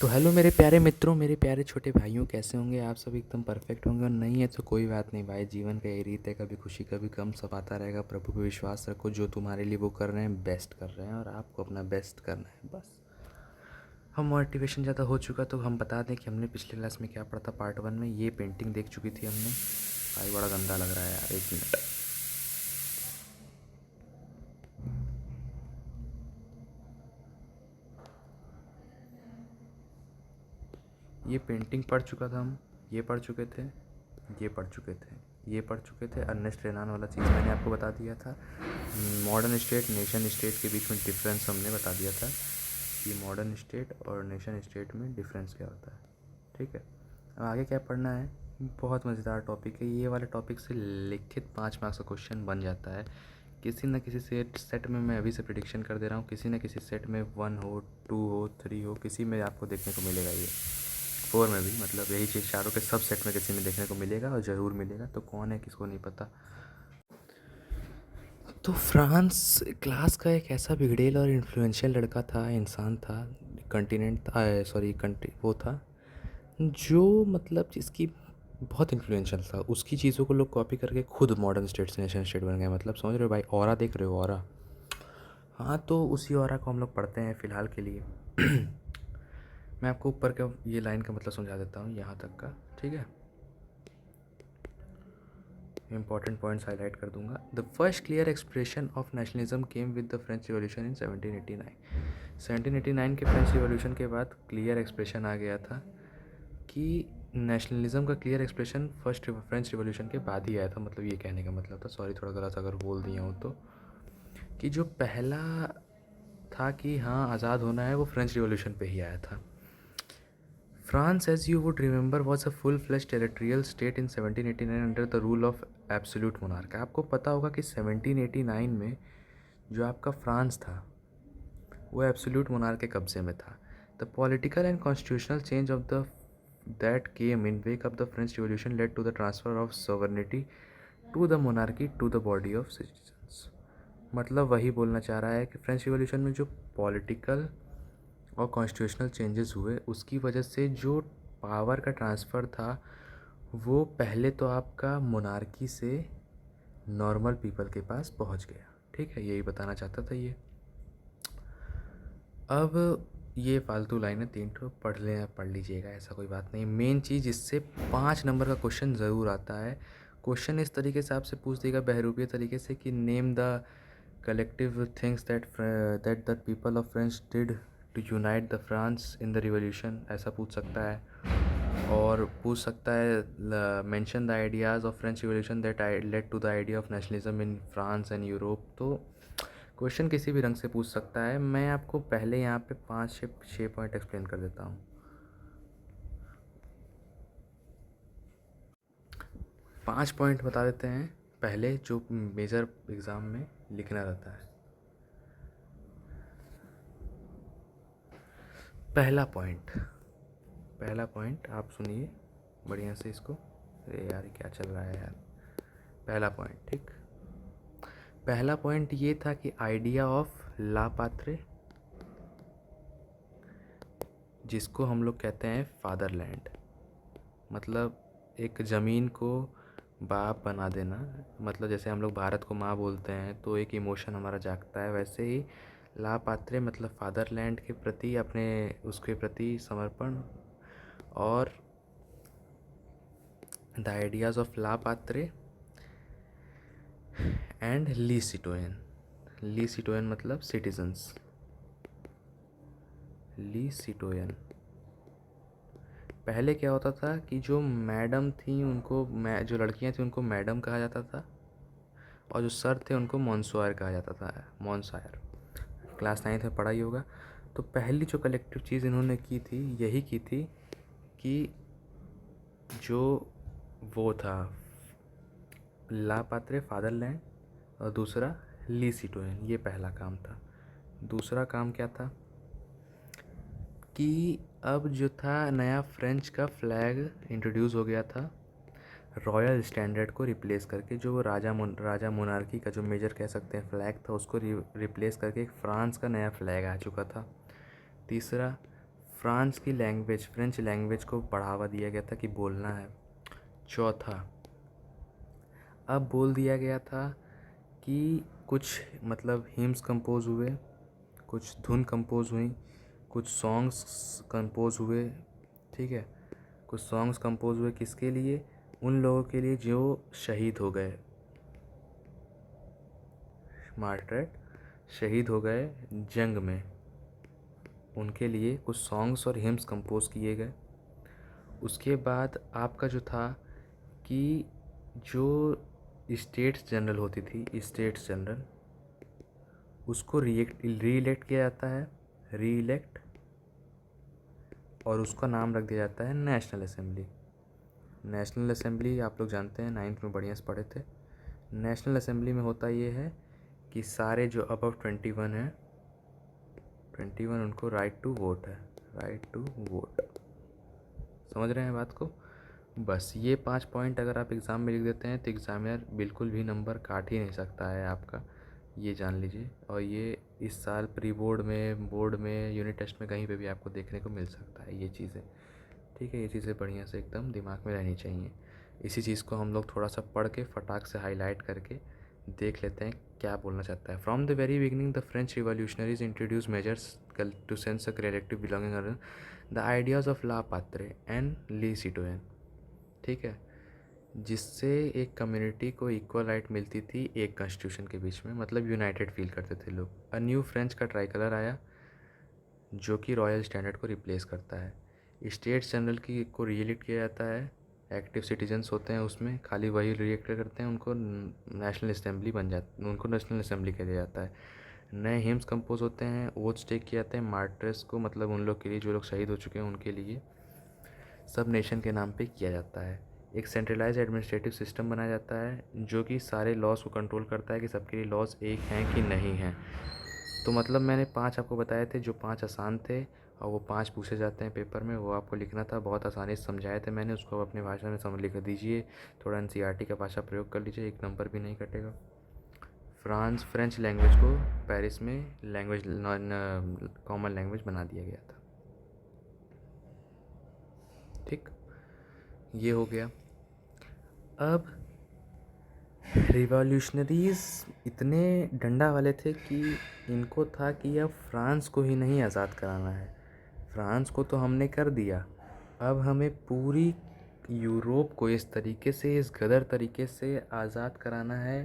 तो हेलो मेरे प्यारे मित्रों, मेरे प्यारे छोटे भाइयों, कैसे होंगे आप सब? एकदम परफेक्ट होंगे। और नहीं है तो कोई बात नहीं भाई, जीवन का यही रीत है, कभी खुशी कभी गम, सब आता रहेगा। प्रभु पे विश्वास रखो, जो तुम्हारे लिए वो कर रहे हैं बेस्ट कर रहे हैं, और आपको अपना बेस्ट करना है बस। हम मोटिवेशन ज़्यादा हो चुका तो हम बता दें कि हमने पिछले क्लास में क्या पढ़ा था। पार्ट 1 में ये पेंटिंग देख चुकी थी हमने। भाई बड़ा गंदा लग रहा है यार, एक मिनट। ये पेंटिंग पढ़ चुका था हम, ये पढ़ चुके थे, ये पढ़ चुके थे, ये पढ़ चुके थे। अर्नेस्ट रेनान वाला चीज़ मैंने आपको बता दिया था। मॉडर्न स्टेट नेशन स्टेट के बीच में डिफरेंस हमने बता दिया था कि मॉडर्न स्टेट और नेशन स्टेट में डिफरेंस क्या होता है। ठीक है, अब आगे क्या पढ़ना है। बहुत मज़ेदार टॉपिक है ये वाले। टॉपिक से लिखित 5 मार्क्स का क्वेश्चन बन जाता है किसी न किसी सेट में। मैं अभी से प्रिडिक्शन कर दे रहा हूँ, किसी न किसी सेट में 1 हो, 2 हो, 3 हो, किसी में आपको देखने को मिलेगा ये। 4 में भी, मतलब यही चीज़ चारों के सब सेट में किसी में देखने को मिलेगा, और ज़रूर मिलेगा। तो कौन है किसको नहीं पता। तो फ्रांस क्लास का एक ऐसा बिगड़ेल और इन्फ्लुएंशियल लड़का था, इंसान था, कंटिनेंट था, सॉरी कंट्री वो था, जो मतलब जिसकी बहुत इन्फ्लुएंशियल था। उसकी चीज़ों को लोग कॉपी करके खुद मॉडर्न स्टेट से नेशन स्टेट बन गए। मतलब समझ रहे हो भाई, ऑरा देख रहे हो, ऑरा। हाँ, तो उसी ऑरा को हम लोग पढ़ते हैं फ़िलहाल के लिए। मैं आपको ऊपर का ये लाइन का मतलब समझा देता हूँ, यहाँ तक का, ठीक है। इंपॉर्टेंट पॉइंट्स हाईलाइट कर दूंगा। The first clear expression of nationalism came with the French revolution in 1789। 1789 के फ्रेंच रिवॉल्यूशन के बाद क्लियर एक्सप्रेशन आ गया था कि नेशनलिज्म का clear expression first French revolution के बाद ही आया था। मतलब ये कहने का मतलब था, सॉरी थोड़ा गलत अगर बोल दिया हूँ तो, कि जो पहला था कि हाँ आज़ाद होना है, वो फ्रेंच रिवॉल्यूशन पे ही आया था। France, as you would remember, was a full-fledged territorial state in 1789 under the rule of absolute monarch। आपको पता होगा कि 1789 में जो आपका फ्रांस था वो एब्सोल्यूट मोनार्क के कब्जे में था। The political and constitutional change of the that came in wake of the French revolution led to the transfer of sovereignty to the monarchy to the body of citizens. मतलब वही बोलना चाह रहा है कि फ्रेंच रिवॉल्यूशन में जो political और कॉन्स्टिट्यूशनल चेंजेस हुए, उसकी वजह से जो पावर का ट्रांसफ़र था वो पहले तो आपका मोनार्की से नॉर्मल पीपल के पास पहुंच गया। ठीक है, यही बताना चाहता था ये। अब ये फालतू लाइनें 3 ठो पढ़ लें, पढ़ लीजिएगा, ऐसा कोई बात नहीं। मेन चीज़, इससे 5 नंबर का क्वेश्चन ज़रूर आता है। क्वेश्चन इस तरीके से आपसे पूछ देगा बहरूपीय तरीके से कि name the collective things that the people of French did to unite the France in the revolution, ऐसा पूछ सकता है। और पूछ सकता है mention the ideas of French revolution that led to the idea of nationalism in France and Europe. तो question किसी भी रंग से पूछ सकता है। मैं आपको पहले यहाँ पे 5 से 6 पॉइंट एक्सप्लेन कर देता हूँ। 5 पॉइंट बता देते हैं पहले, जो मेजर एग्ज़ाम में लिखना रहता है। पहला पॉइंट आप सुनिए बढ़िया से इसको। अरे यार क्या चल रहा है यार। पहला पॉइंट, ठीक। पहला पॉइंट ये था कि आइडिया ऑफ लापात्रे, जिसको हम लोग कहते हैं फादरलैंड, मतलब एक ज़मीन को बाप बना देना। मतलब जैसे हम लोग भारत को माँ बोलते हैं तो एक इमोशन हमारा जागता है, वैसे ही लापात्रे मतलब फादरलैंड के प्रति, अपने उसके प्रति समर्पण। और the ideas of लापात्रे and le सिटोयन। ली सिटोयन मतलब सिटीजन्स। ली सिटोयन, पहले क्या होता था कि जो मैडम थी उनको, जो लड़कियां थी उनको मैडम कहा जाता था, और जो सर थे उनको मॉन्सॉयर कहा जाता था। मॉन्सायर, क्लास 9th में पढ़ा ही होगा। तो पहली जो कलेक्टिव चीज़ इन्होंने की थी, यही की थी कि जो वो था ला पात्रे फादरलैंड, और दूसरा ली सिटोयन, ये पहला काम था। दूसरा काम क्या था कि अब जो था नया फ्रेंच का फ्लैग इंट्रोड्यूस हो गया था रॉयल स्टैंडर्ड को रिप्लेस करके। जो राजा मोनार्की का जो मेजर कह सकते हैं फ्लैग था, उसको रिप्लेस करके एक फ्रांस का नया फ्लैग आ चुका था। तीसरा, फ्रांस की लैंग्वेज फ्रेंच लैंग्वेज को बढ़ावा दिया गया था कि बोलना है। चौथा, अब बोल दिया गया था कि कुछ मतलब हिम्स कंपोज हुए, कुछ धुन कंपोज हुई, कुछ सॉन्ग्स कंपोज हुए, ठीक है। कुछ सॉन्ग्स कंपोज हुए किसके लिए? उन लोगों के लिए जो शहीद हो गए, मार्टरेट, शहीद हो गए जंग में, उनके लिए कुछ सॉन्ग्स और हिम्स कंपोज किए गए। उसके बाद आपका जो था कि जो स्टेट्स जनरल होती थी, स्टेट्स जनरल, उसको रीइलेक्ट किया जाता है, रीइलेक्ट, और उसका नाम रख दिया जाता है नेशनल असेंबली। नेशनल असेंबली आप लोग जानते हैं, 9th में बढ़िया से पढ़े थे। नेशनल असेंबली में होता ये है कि सारे जो अबव 21 हैं, 21 उनको राइट टू वोट है, राइट टू वोट। समझ रहे हैं बात को? बस ये 5 पॉइंट अगर आप एग्ज़ाम में लिख देते हैं तो एग्ज़ामिनर बिल्कुल भी नंबर काट ही नहीं सकता है आपका, ये जान लीजिए। और ये इस साल प्री बोर्ड में यूनिट टेस्ट में कहीं पे भी आपको देखने को मिल सकता है ये चीज़ें, ठीक है। ये चीज़ें बढ़िया से एकदम दिमाग में रहनी चाहिए। इसी चीज़ को हम लोग थोड़ा सा पढ़ के फटाक से हाईलाइट करके देख लेते हैं क्या बोलना चाहता है। From the very beginning the French revolutionaries introduce measures to sense a relative belonging the ideas of la patrie and le citoyen, ठीक है, जिससे एक कम्युनिटी को इक्वल राइट मिलती थी एक कॉन्स्टिट्यूशन के बीच में, मतलब यूनाइटेड फील करते थे लोग। अ न्यू फ्रेंच का ट्राई कलर आया जो कि रॉयल स्टैंडर्ड को रिप्लेस करता है। स्टेट्स जनरल की को रीइलेक्ट किया जाता है, एक्टिव सिटीजन्स होते हैं उसमें, खाली वही रिएक्ट करते हैं, उनको नेशनल असेंबली बन जाती, उनको नेशनल असेंबली कह दिया जाता है। नए हिम्स कंपोज होते हैं, वोट्स टेक किए जाते हैं मार्टर्स को, मतलब उन लोग के लिए जो लोग शहीद हो चुके हैं उनके लिए, सब नेशन के नाम पे किया जाता है। एक सेंट्रलाइज एडमिनिस्ट्रेटिव सिस्टम बनाया जाता है जो कि सारे लॉज को कंट्रोल करता है कि सबके लिए लॉज एक हैं कि नहीं हैं। तो मतलब मैंने 5 आपको बताए थे, जो 5 आसान थे और वो 5 पूछे जाते हैं पेपर में, वो आपको लिखना था। बहुत आसानी से समझाए थे मैंने, उसको अपनी भाषा में समझ लिख दीजिए। थोड़ा एनसीईआरटी का भाषा प्रयोग कर लीजिए, एक नंबर भी नहीं कटेगा। फ्रेंच लैंग्वेज को पेरिस में लैंग्वेज कॉमन लैंग्वेज बना दिया गया था, ठीक, ये हो गया। अब रिवॉल्यूशनरीज़ इतने डंडा वाले थे कि इनको था कि अब फ्रांस को ही नहीं आज़ाद कराना है, फ्रांस को तो हमने कर दिया, अब हमें पूरी यूरोप को इस तरीके से, इस गदर तरीके से आज़ाद कराना है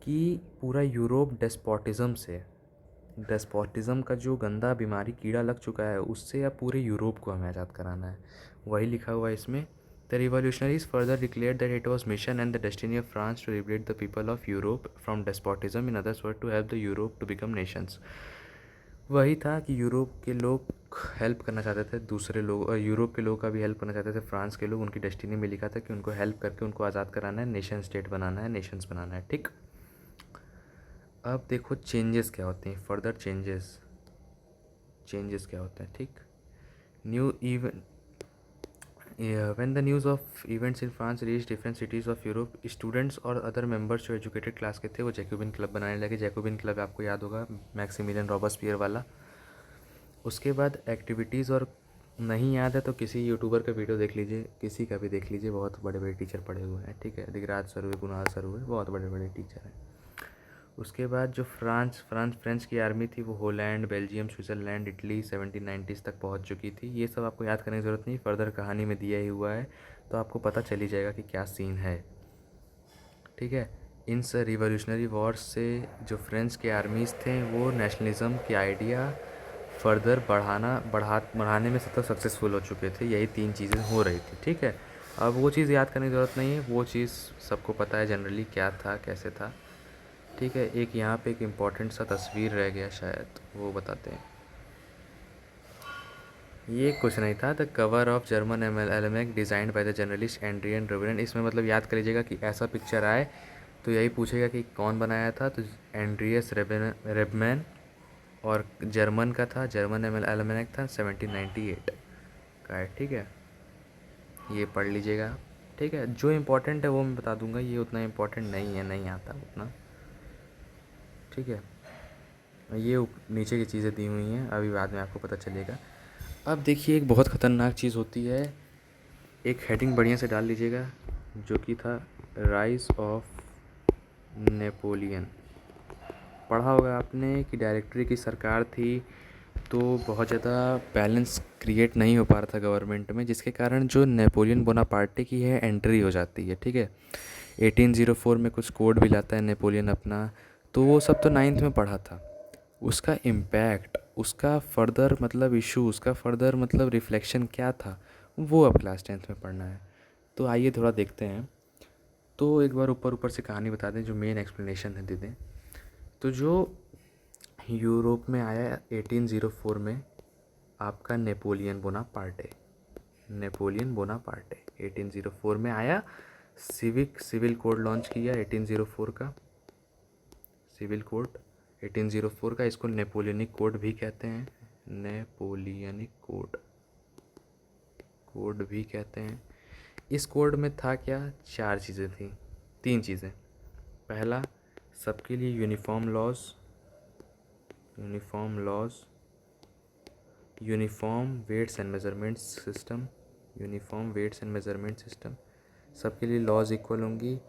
कि पूरा यूरोप डेस्पोटिज़म का जो गंदा बीमारी कीड़ा लग चुका है उससे अब पूरे यूरोप को हमें आज़ाद कराना है। वही लिखा हुआ है इसमें। The revolutionaries further declared that it was mission and the destiny of France to liberate the people of Europe from despotism, in others word to help the Europe to become nations. वही था कि Europe के लोग help करना चाहते थे, दूसरे लोग यूरोप के लोग का भी हेल्प करना चाहते थे, फ्रांस के लोग, उनकी डेस्टिनी में लिखा था कि उनको हेल्प करके उनको आज़ाद कराना है, नेशन स्टेट बनाना है, नेशंस बनाना है, ठीक। अब देखो चेंजेस क्या होते हैं, फर्दर चेंजेस क्या होते हैं, ठीक। New even when the news of events in France reached different cities of Europe, students और अदर मेंबर्स जो एजुकेटेड क्लास के थे वो जैकोबिन क्लब बनाने लगे। जैकोबिन क्लब आपको याद होगा, मैक्सिमिलियन रॉबस्पियर वाला। उसके बाद एक्टिविटीज़, और नहीं याद है तो किसी यूट्यूबर का वीडियो देख लीजिए, किसी का भी देख लीजिए, बहुत बड़े बड़े टीचर पढ़े हुए हैं, ठीक है, दिगराज सर हुए, कुणाल सर हुए, बहुत बड़े बड़े टीचर हैं। उसके बाद जो फ्रेंच की आर्मी थी वो Holland, Belgium, Switzerland, Italy 1790s तक पहुंच चुकी थी। ये सब आपको याद करने की ज़रूरत नहीं, फर्दर कहानी में दिया ही हुआ है तो आपको पता चल ही जाएगा कि क्या सीन है, ठीक है। इन रिवॉल्यूशनरी वॉर्स से जो फ्रेंच के आर्मीज़ थे वो नेशनलिज्म की आइडिया फर्दर बढ़ाने में सतत सक्सेसफुल हो चुके थे। यही 3 चीज़ें हो रही थी, ठीक है। अब वो चीज़ याद करने की ज़रूरत नहीं है, वो चीज़ सबको पता है जनरली क्या था कैसे था, ठीक है। एक यहाँ पे एक इम्पॉर्टेंट सा तस्वीर रह गया शायद, वो बताते हैं। ये कुछ नहीं था, the cover of German almanack designed by the journalist Adrian रेवेन। इसमें मतलब याद कर लीजिएगा कि ऐसा पिक्चर आए तो यही पूछेगा कि कौन बनाया था, तो एंड्रियस रेबमैन, और जर्मन का था, जर्मन एलमेक था 1798 का है, ठीक है। ये पढ़ लीजिएगा, ठीक है। जो इम्पोर्टेंट है वो मैं बता दूंगा, ये उतना इम्पोर्टेंट नहीं है, नहीं आता उतना, ठीक है। ये नीचे की चीज़ें दी हुई हैं, अभी बाद में आपको पता चलेगा। अब देखिए एक बहुत ख़तरनाक चीज़ होती है, एक हेडिंग बढ़िया से डाल लीजिएगा जो कि था राइज ऑफ नेपोलियन। पढ़ा होगा आपने कि डायरेक्टरी की सरकार थी तो बहुत ज़्यादा बैलेंस क्रिएट नहीं हो पा रहा था गवर्नमेंट में, जिसके कारण जो नेपोलियन बोनापार्टे की है एंट्री हो जाती है। ठीक है, 1804 में कुछ कोड भी लाता है नेपोलियन अपना, तो वो सब तो नाइन्थ में पढ़ा था। उसका इम्पैक्ट, उसका फर्दर मतलब इशू, उसका फर्दर मतलब रिफ्लेक्शन क्या था, वो अब क्लास 10th में पढ़ना है। तो आइए थोड़ा देखते हैं। तो एक बार ऊपर ऊपर से कहानी बता दें, जो मेन एक्सप्लेनेशन है दे दें। तो जो यूरोप में आया 1804 में आपका नेपोलियन बोनापार्टे, नेपोलियन बोनापार्टे 1804 में आया। सिविल कोड लॉन्च किया 1804 का, सिविल कोड 1804 का, इसको नेपोलियनिक कोड भी कहते हैं, नेपोलियनिक कोड, कोड भी कहते हैं। इस कोड में था क्या, चार चीज़ें थी, तीन चीज़ें। पहला, सबके लिए uniform laws, uniform laws, uniform weights and measurement system, uniform weights and measurement system, सबके लिए लॉज इक्वल होंगी।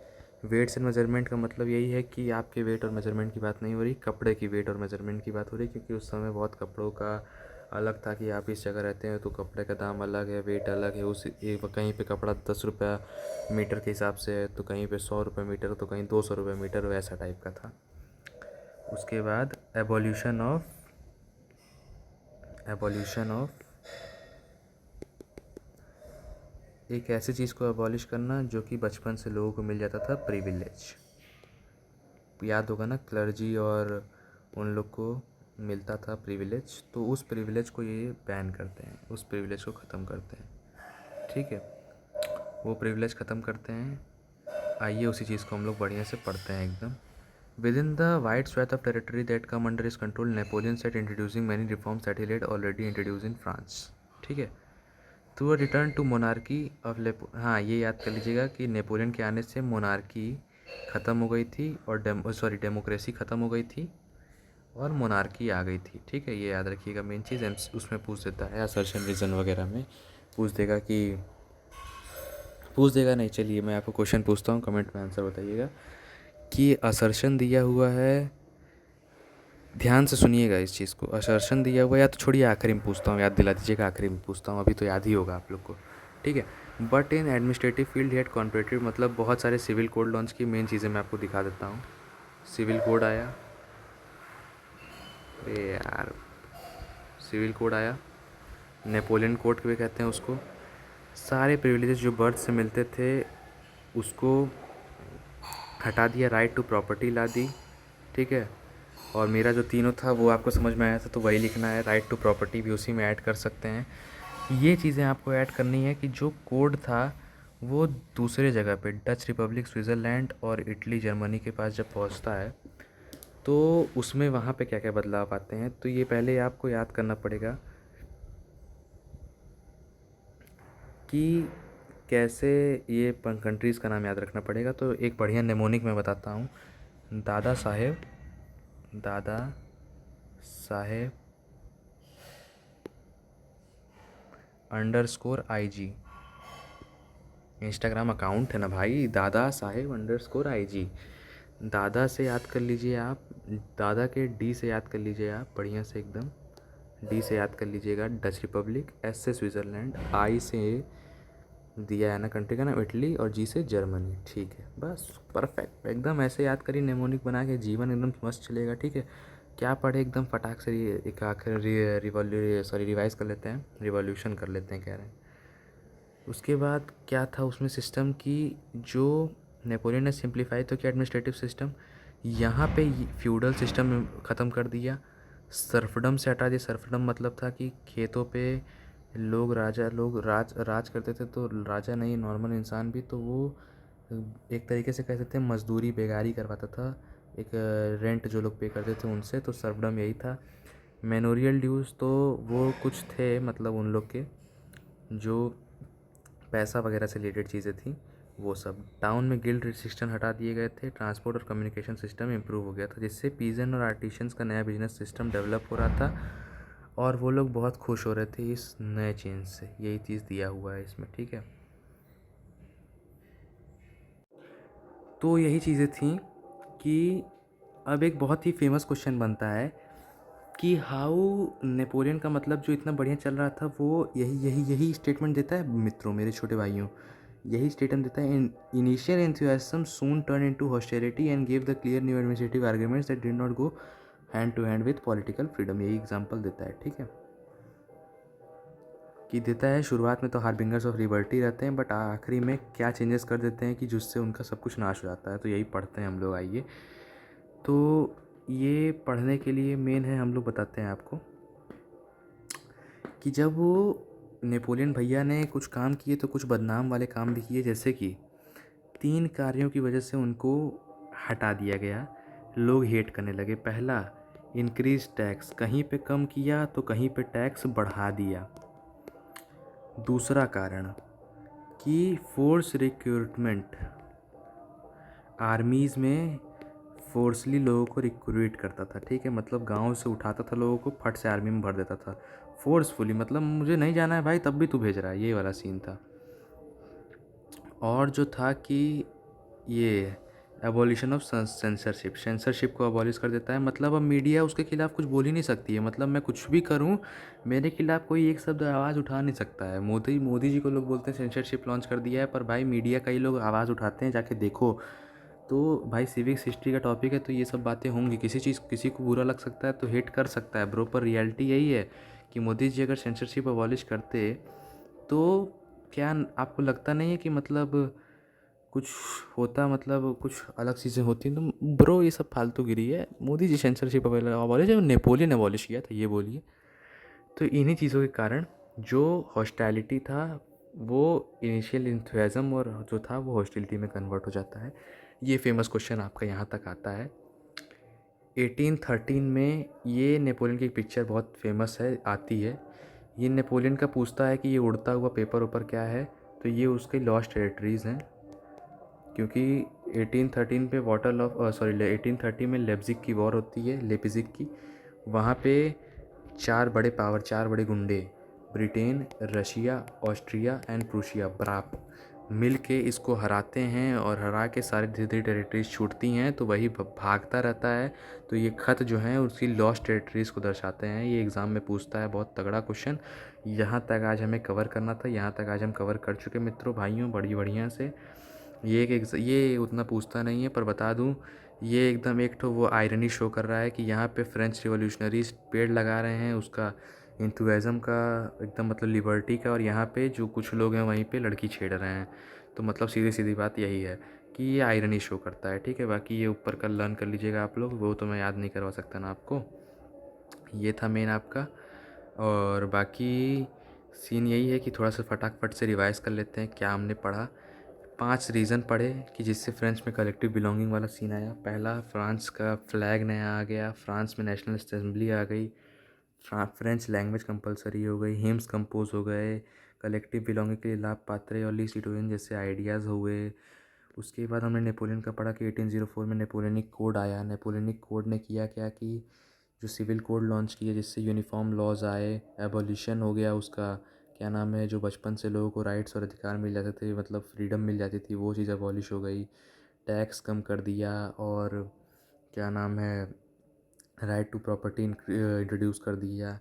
वेट्स एंड मेजरमेंट का मतलब यही है कि आपके वेट और मेजरमेंट की बात नहीं हो रही, कपड़े की वेट और मेजरमेंट की बात हो रही, क्योंकि उस समय बहुत कपड़ों का अलग था कि आप इस जगह रहते हैं तो कपड़े का दाम अलग है, वेट अलग है। उस एक कहीं पे कपड़ा 10 रुपया मीटर के हिसाब से है, तो कहीं पे 100 रुपये मीटर, तो कहीं 200 रुपये मीटर, वैसा टाइप का था। उसके बाद एबोल्यूशन ऑफ एक ऐसी चीज़ को अबॉलिश करना जो कि बचपन से लोगों को मिल जाता था, प्रिविलेज। याद होगा ना, क्लर्जी और उन लोग को मिलता था प्रिविलेज, तो उस प्रिविलेज को ये बैन करते हैं, उस प्रिविलेज को ख़त्म करते हैं। ठीक है, वो प्रिविलेज ख़त्म करते हैं। आइए उसी चीज़ को हम लोग बढ़िया से पढ़ते हैं एकदम। Within the wide swathe of territory that come under is control, Napoleon set introducing many reforms that he led already introduce in France. ठीक है, through a return to monarchy of हाँ, ये याद कर लीजिएगा कि नेपोलियन के आने से मोनार्की ख़त्म हो गई थी और डेमोक्रेसी ख़त्म हो गई थी और मोनार्की आ गई थी। ठीक है, ये याद रखिएगा, मेन चीज़ उसमें पूछ देता है, असर्शन रीज़न वगैरह में पूछ देगा कि, पूछ देगा नहीं, चलिए मैं आपको क्वेश्चन पूछता हूँ, कमेंट में आंसर बताइएगा कि असर्शन दिया हुआ है, ध्यान से सुनिएगा इस चीज़ को, असर्शन दिया हुआ है, या तो छोड़िए आखिरी में पूछता हूँ, याद दिला दीजिएगा, आखिरी में पूछता हूँ, अभी तो याद ही होगा आप लोग को। ठीक है, but in administrative field head comparative, मतलब बहुत सारे सिविल कोड लॉन्च की, मेन चीज़ें मैं आपको दिखा देता हूँ। सिविल कोड आया, अरे यार, सिविल कोड आया, नेपोलियन कोड भी कहते हैं उसको। सारे प्रिविलेजेस जो बर्थ से मिलते थे उसको हटा दिया, राइट टू प्रॉपर्टी ला दी। ठीक है, और मेरा जो तीनों था वो आपको समझ में आया था, तो वही लिखना है, राइट टू प्रॉपर्टी भी उसी में ऐड कर सकते हैं। ये चीज़ें आपको ऐड करनी है कि जो कोड था वो दूसरे जगह पे, डच रिपब्लिक, स्विट्ज़रलैंड और इटली, जर्मनी के पास जब पहुंचता है तो उसमें वहाँ पे क्या क्या बदलाव आते हैं, तो ये पहले आपको याद करना पड़ेगा कि कैसे ये कंट्रीज़ का नाम याद रखना पड़ेगा। तो एक बढ़िया नेमोनिक मैं बताता हूँ, Dada Saheb, Dada Saheb _IG, Instagram account है ना भाई, दादा साहेब _IG। दादा से याद कर लीजिए आप, दादा के डी से याद कर लीजिए आप बढ़िया से एकदम, डी से याद कर लीजिएगा डच रिपब्लिक, एस से स्विट्ज़रलैंड, आई से दिया है ना कंट्री का नाम इटली, और जी से जर्मनी। ठीक है, बस परफेक्ट, एकदम ऐसे याद करिए, नेमोनिक बना के जीवन एकदम मस्त चलेगा। ठीक है, क्या पढ़े एकदम फटाक से, एक आखिर रिवाइज़ कर लेते हैं, रिवॉल्यूशन कर लेते हैं कह रहे हैं। उसके बाद क्या था उसमें सिस्टम की, जो नेपोलियन ने सिंप्लीफाई तो किया एडमिनिस्ट्रेटिव सिस्टम, यहाँ पे फ्यूडल सिस्टम ख़त्म कर दिया, सर्फडम से हटा दिया। सर्फडम मतलब था कि खेतों पे लोग, राजा लोग राज करते थे, तो राजा नहीं, नॉर्मल इंसान भी, तो वो एक तरीके से कह सकते हैं मजदूरी, बेगारी करवाता था, एक रेंट जो लोग पे करते थे उनसे, तो सर्फडम यही था। मेनोरियल ड्यूज़ तो वो कुछ थे, मतलब उन लोग के जो पैसा वगैरह से रिलेटेड चीज़ें थी वो सब। टाउन में गिल्ड रिस्ट्रिक्शन हटा दिए गए थे, ट्रांसपोर्ट और कम्युनिकेशन सिस्टम इम्प्रूव हो गया था, जिससे पीजन और आर्टिशंस का नया बिजनेस सिस्टम डेवलप हो रहा था। और वो लोग बहुत खुश हो रहे थे इस नए चेंज से। यही चीज़ दिया हुआ है इसमें, ठीक है। तो यही चीज़ें थी कि अब एक बहुत ही फेमस क्वेश्चन बनता है कि हाउ नेपोलियन का मतलब जो इतना बढ़िया चल रहा था वो यही स्टेटमेंट देता है मित्रों, मेरे छोटे भाइयों। यही स्टेटमेंट देता है, initial enthusiasm soon turn into hostility and give the clear new administrative arguments that did not go hand to hand with political freedom. यही एग्जांपल देता है, ठीक है। कि देता है शुरुआत में तो हार्बिंगर्स ऑफ लिबर्टी रहते हैं, बट आखिरी में क्या चेंजेस कर देते हैं कि जिससे उनका सब कुछ नाश हो जाता है। तो यही पढ़ते हैं हम लोग, आइए। तो ये पढ़ने के लिए मेन है, हम लोग बताते हैं आपको कि जब वो नेपोलियन भैया ने कुछ काम किए तो कुछ बदनाम वाले काम भी किए, जैसे कि 3 कार्यों की वजह से उनको हटा दिया गया, लोग हेट करने लगे। पहला, इंक्रीज टैक्स, कहीं पे कम किया तो कहीं पे टैक्स बढ़ा दिया। दूसरा कारण कि फोर्स रिक्रूटमेंट, आर्मीज़ में फोर्सली लोगों को रिक्रूट करता था, ठीक है। मतलब गांव से उठाता था लोगों को, फट से आर्मी में भर देता था फोर्सफुली, मतलब मुझे नहीं जाना है भाई तब भी तू भेज रहा है, ये वाला सीन था। और जो था कि ये एबॉलिशन ऑफ सेंसरशिप, सेंसरशिप को अबॉलिश कर देता है। मतलब अब मीडिया उसके खिलाफ़ कुछ बोल ही नहीं सकती है। मतलब मैं कुछ भी करूं, मेरे खिलाफ़ कोई एक शब्द आवाज़ उठा नहीं सकता है। मोदी जी को लोग बोलते हैं सेंसरशिप लॉन्च कर दिया है, पर भाई मीडिया कई लोग आवाज़ उठाते हैं, जाके देखो। तो भाई सिविक्स हिस्ट्री का टॉपिक है तो ये सब बातें होंगी। किसी को बुरा लग सकता है तो हेट कर सकता है ब्रो, पर रियलिटी यही है कि मोदी जी अगर सेंसरशिप अबॉलिश करते तो क्या आपको लगता नहीं है कि मतलब कुछ होता, मतलब कुछ अलग चीज़ें होती। तो ब्रो ये सब फालतूगिरी है। Modi ji censorship abolish, Napoleon abolish किया था, ये बोलिए। तो इन्हीं चीज़ों के कारण जो हॉस्टैलिटी था वो इनिशियल इंथुजियाज्म, और जो था वो हॉस्टिलिटी में कन्वर्ट हो जाता है। ये फेमस क्वेश्चन आपका यहाँ तक आता है। 1813 में ये नेपोलियन की पिक्चर बहुत फेमस है, आती है। ये नेपोलियन का पूछता है कि ये उड़ता हुआ पेपर ऊपर क्या है, तो ये उसके लॉस्ट टेरिटरीज़ हैं। क्योंकि 1813 पे वाटर ऑफ 1830 में लेप्जिग की वॉर होती है, लेपिजिग की। वहाँ पे 4 बड़े गुंडे, Britain, Russia, Austria and Prussia, ब्राप, मिल के इसको हराते हैं, और हरा के सारी धीरे धीरे टेरिटरीज छूटती हैं, तो वही भागता रहता है। तो ये खत जो हैं उसकी लॉस्ट टेरिटरीज़ को दर्शाते हैं। ये एग्ज़ाम में पूछता है, बहुत तगड़ा क्वेश्चन। यहाँ तक आज हमें कवर करना था, यहाँ तक आज हम कवर कर चुके मित्रों भाइयों, बड़ी बढ़िया से। ये उतना पूछता नहीं है, पर बता दूं, ये एकदम एक तो वो आयरनी शो कर रहा है कि यहाँ पे फ्रेंच रिवॉल्यूशनरीज पेड़ लगा रहे हैं उसका इंथुजियाज्म का, एकदम मतलब लिबर्टी का, और यहाँ पे जो कुछ लोग हैं वहीं पे लड़की छेड़ रहे हैं। तो मतलब सीधी सीधी बात यही है कि ये आयरनी शो करता है, ठीक है। बाकी ये ऊपर का लर्न कर लीजिएगा आप लोग, वो तो मैं याद नहीं करवा सकता ना आपको। ये था मेन आपका। और बाकी सीन यही है कि थोड़ा सा फटाफट से रिवाइज़ कर लेते हैं क्या हमने पढ़ा। 5 रीज़न पढ़े कि जिससे फ्रांस में कलेक्टिव बिलोंगिंग वाला सीन आया। पहला, फ्रांस का फ्लैग नया आ गया, फ्रांस में नेशनल असेंबली आ गई, फ्रेंच लैंग्वेज कंपलसरी हो गई, हिम्स कंपोज हो गए, कलेक्टिव बिलोंगिंग के लिए लाभ पात्रे और ली सिटोजन जैसे आइडियाज़ हुए। उसके बाद हमने नेपोलियन का पढ़ा कि 1804 में नेपोलियनिक कोड आया। नेपोलियनिक कोड ने किया क्या कि जो सिविल कोड लॉन्च किया जिससे यूनिफॉर्म लॉज आए, एबॉलिशन हो गया उसका, क्या नाम है, जो बचपन से लोगों को राइट्स और अधिकार मिल जाते थे, मतलब फ्रीडम मिल जाती थी, वो चीज़ एबॉलिश हो गई। टैक्स कम कर दिया, और क्या नाम है, राइट टू प्रॉपर्टी इंट्रोड्यूस कर दिया।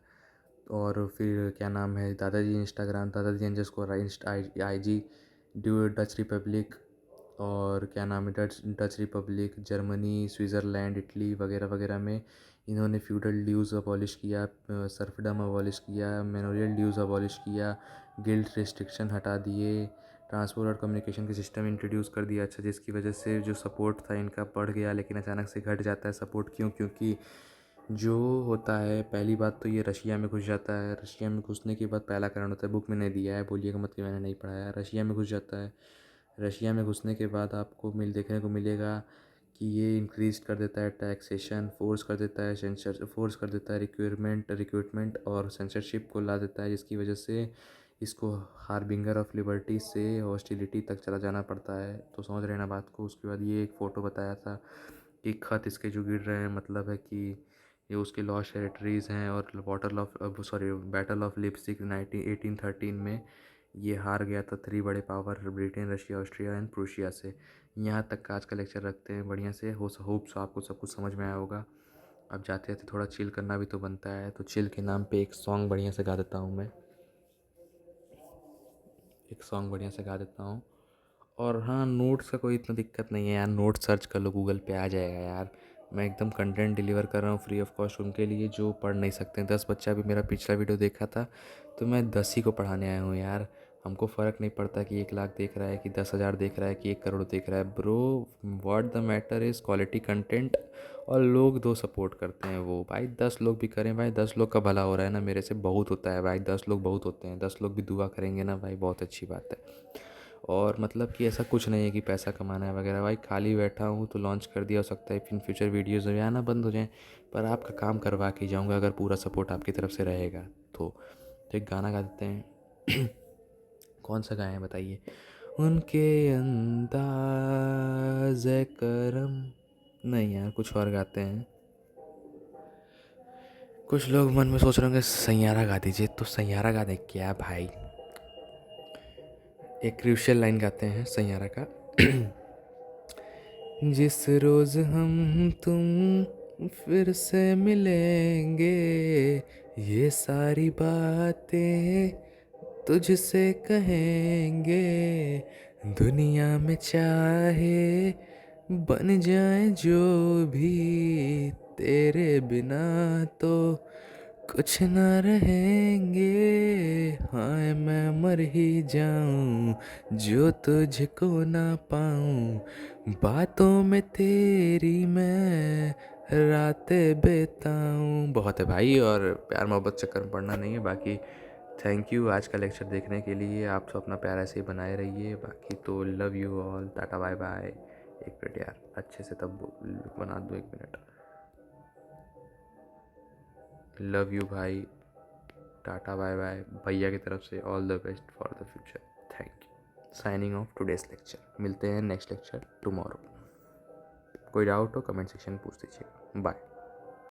और फिर क्या नाम है, दादाजी इंस्को आई जी, ड्यू डच रिपब्लिक, और क्या नाम है, Dutch Republic, Germany, Switzerland, Italy वगैरह वगैरह में इन्होंने फ्यूडल ड्यूज़ अबॉलिश किया, सर्फडम अबॉलिश किया, मेमोरियल ड्यूज़ अबॉलिश किया, गिल्ड रिस्ट्रिक्शन हटा दिए, ट्रांसपोर्ट और कम्युनिकेशन के सिस्टम इंट्रोड्यूस कर दिया। अच्छा, जिसकी वजह से जो सपोर्ट था इनका बढ़ गया, लेकिन अचानक से घट जाता है सपोर्ट। क्यों? क्योंकि जो होता है, पहली बात तो ये रशिया में घुस जाता है। रशिया में घुसने के बाद पहला कारण होता है, बुक में नहीं दिया है, बोलिएगा मत कि मैंने नहीं पढ़ाया। रशिया में घुस जाता है। रशिया में घुसने के बाद आपको देखने को मिलेगा कि ये इंक्रीज कर देता है टैक्सेशन, फोर्स कर देता है फोर्स कर देता है रिक्रूटमेंट और सेंसरशिप को ला देता है, जिसकी वजह से इसको हार्बिंगर ऑफ लिबर्टी से हॉस्टिलिटी तक चला जाना पड़ता है। तो समझ रहे हैं ना बात को। उसके बाद ये एक फ़ोटो बताया था कि खत इसके जो गिर रहे हैं, मतलब है कि ये उसकी लॉस्ट टेरिटरीज़ हैं। और बैटल ऑफ लिप्सिक 1813 में ये हार गया था 3 बड़े power Britain, Russia, Austria and Prussia से। यहाँ तक का आज का लेक्चर रखते हैं बढ़िया से। होप्स आपको सब कुछ समझ में आया होगा। अब जाते जाते थोड़ा चिल करना भी तो बनता है, तो चिल के नाम पे एक सॉन्ग बढ़िया से गा देता हूँ मैं। और हाँ, नोट्स का कोई इतना दिक्कत नहीं है यार, नोट सर्च कर लो, गूगल पे आ जाएगा यार। मैं एकदम कंटेंट डिलीवर कर रहा हूँ फ्री ऑफ कॉस्ट उनके लिए जो पढ़ नहीं सकते हैं। 10 बच्चा भी मेरा पिछला वीडियो देखा था, तो मैं 10 ही को पढ़ाने आया हूँ यार। हमको फ़र्क नहीं पड़ता कि 1 लाख देख रहा है, कि 10,000 देख रहा है, कि 1 करोड़ देख रहा है। Bro, what the matter is quality content. और लोग 2 सपोर्ट करते हैं, वो भाई 10 लोग भी करें भाई, 10 लोग का भला हो रहा है ना, मेरे से बहुत होता है भाई। 10 लोग बहुत होते हैं, 10 लोग भी दुआ करेंगे ना भाई, बहुत अच्छी बात है। और मतलब कि ऐसा कुछ नहीं है कि पैसा कमाना है वगैरह भाई। खाली बैठा हूँ तो लॉन्च कर दिया, हो सकता है इन फ्यूचर वीडियोज़ में आना बंद हो जाएँ, पर आपका काम करवा के जाऊँगा अगर पूरा सपोर्ट आपकी तरफ से रहेगा तो एक गाना गा देते हैं। कौन सा गाएं बताइए? उनके अंदाज़ करम, नहीं यार कुछ और गाते हैं। कुछ लोग मन में सोच रहे होंगे सैयारा गा दीजिए, तो सैयारा गा दें क्या भाई? एक क्रूशियल लाइन गाते हैं सैयारा का। जिस रोज़ हम तुम फिर से मिलेंगे, ये सारी बातें तुझसे कहेंगे। दुनिया में चाहे बन जाए जो भी, तेरे बिना तो कुछ ना रहेंगे। हाय मैं मर ही जाऊं जो तुझको ना पाऊं, बातों में तेरी मैं रातें बिताऊं। बहुत है भाई, और प्यार मोहब्बत चक्कर में पड़ना नहीं है। बाकी थैंक यू आज का लेक्चर देखने के लिए। आप सब अपना प्यार ऐसे ही बनाए रहिए। बाकी तो love you all, tata bye bye. एक मिनट यार, अच्छे से तब बना दो, 1 मिनट। लव यू भाई, टाटा बाय बाय, भैया की तरफ से all the best for the future. Thank you. Signing off today's lecture. मिलते हैं नेक्स्ट लेक्चर टुमारो। कोई डाउट हो कमेंट सेक्शन में पूछ दीजिएगा। बाय।